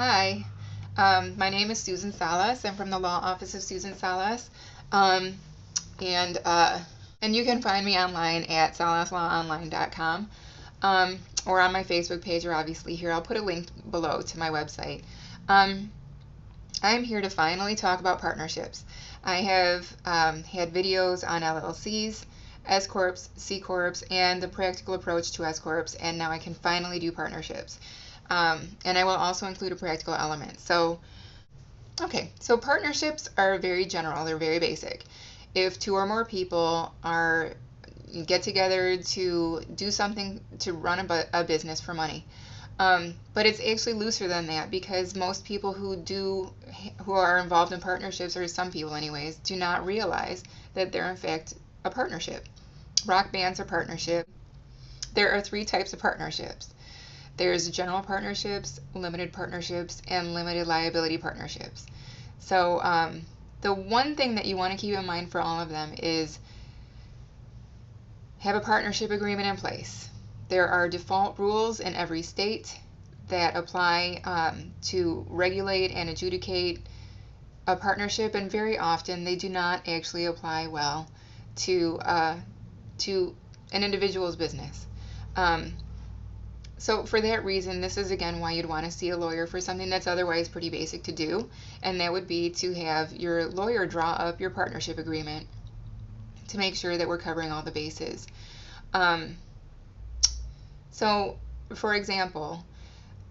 Hi, my name is Susan Salas. I'm from the Law Office of Susan Salas. Um, and uh, and you can find me online at salaslawonline.com, or on my Facebook page, or obviously here. I'll put a link below to my website. Um, I'm here to finally talk about partnerships. I have had videos on LLCs, S corps, C corps, and the practical approach to S corps, and now I can finally do partnerships. And I will also include a practical element. So partnerships are very general, they're very basic. If two or more people are get together to do something to run a business for money. But it's actually looser than that because most people who are involved in partnerships, or some people anyways, do not realize that they're in fact a partnership. Rock bands are partnership. There are three types of partnerships. There's general partnerships, limited partnerships, and limited liability partnerships. So the one thing that you want to keep in mind for all of them is have a partnership agreement in place. There are default rules in every state that apply to regulate and adjudicate a partnership, and very often they do not actually apply well to an individual's business. So for that reason, this is again why you'd want to see a lawyer for something that's otherwise pretty basic to do, and that would be to have your lawyer draw up your partnership agreement to make sure that we're covering all the bases. So, for example,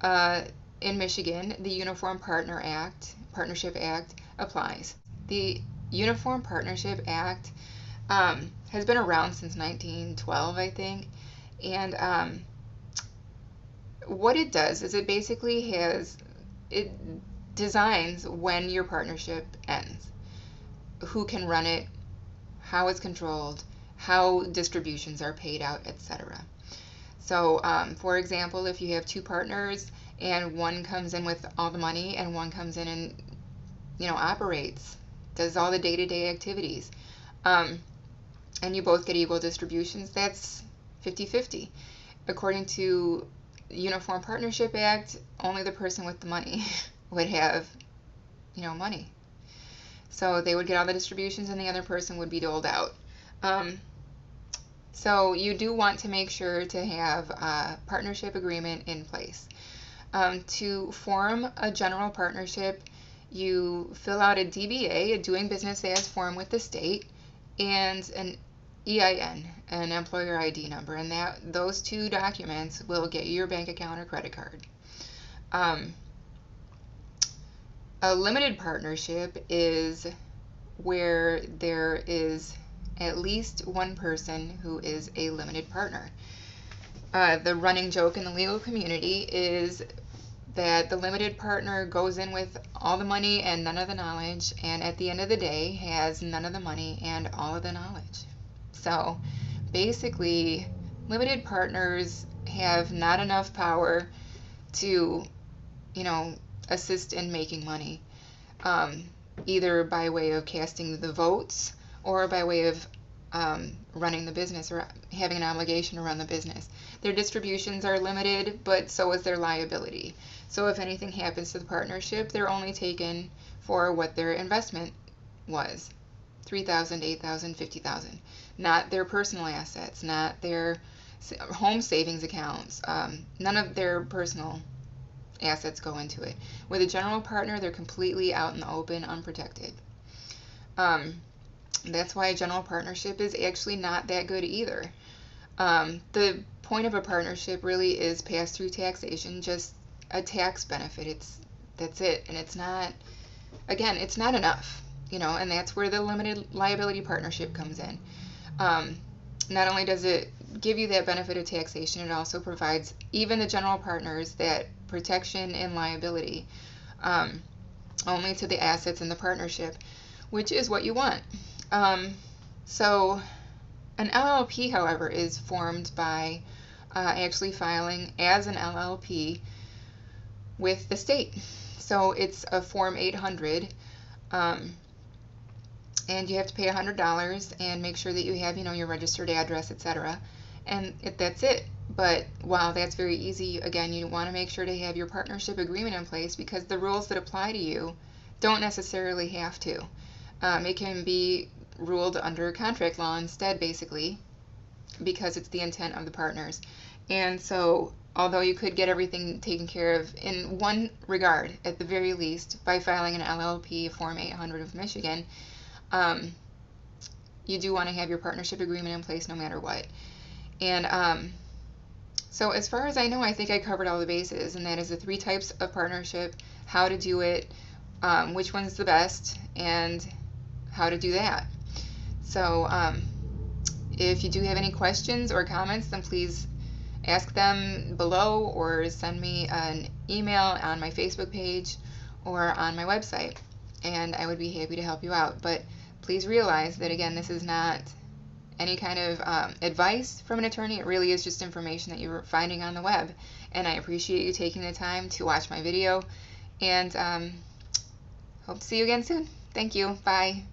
in Michigan, the Uniform Partnership Act applies. The Uniform Partnership Act has been around since 1912, I think, and what it does is it designs when your partnership ends, who can run it, how it's controlled, how distributions are paid out, etc. So, for example, if you have two partners and one comes in with all the money and one comes in and operates, does all the day-to-day activities, and you both get equal distributions, that's 50-50. According to Uniform Partnership Act, only the person with the money would have, money. So they would get all the distributions and the other person would be doled out. So you do want to make sure to have a partnership agreement in place. To form a general partnership, you fill out a DBA, a doing business as form with the state, and an EIN, an employer ID number, and those two documents will get you your bank account or credit card. A limited partnership is where there is at least one person who is a limited partner. The running joke in the legal community is that the limited partner goes in with all the money and none of the knowledge, and at the end of the day has none of the money and all of the knowledge. So basically, limited partners have not enough power to, assist in making money, either by way of casting the votes or by way of running the business or having an obligation to run the business. Their distributions are limited, but so is their liability. So if anything happens to the partnership, they're only taken for what their investment was. $3,000, $8,000, $50,000, not their personal assets, not their home savings accounts. None of their personal assets go into it. With a general partner, they're completely out in the open, unprotected. That's why a general partnership is actually not that good either. The point of a partnership really is pass-through taxation, just a tax benefit. That's it, and it's not enough. And that's where the limited liability partnership comes in. Not only does it give you that benefit of taxation, it also provides even the general partners that protection and liability only to the assets in the partnership, which is what you want. So an LLP, however, is formed by actually filing as an LLP with the state. So it's a Form 800. And you have to pay $100 and make sure that you have, your registered address, etc. And that's it. But while that's very easy, again, you want to make sure to have your partnership agreement in place, because the rules that apply to you don't necessarily have to. It can be ruled under contract law instead, basically, because it's the intent of the partners. And so, although you could get everything taken care of in one regard, at the very least, by filing an LLP Form 800 of Michigan, you do want to have your partnership agreement in place no matter what. And so as far as I know, I think I covered all the bases, and that is the 3 types of partnership, how to do it, which one's the best, and how to do that. So if you do have any questions or comments, then please ask them below, or send me an email on my Facebook page or on my website, and I would be happy to help you out. But please realize that, again, this is not any kind of advice from an attorney. It really is just information that you're finding on the web, and I appreciate you taking the time to watch my video, and hope to see you again soon. Thank you. Bye.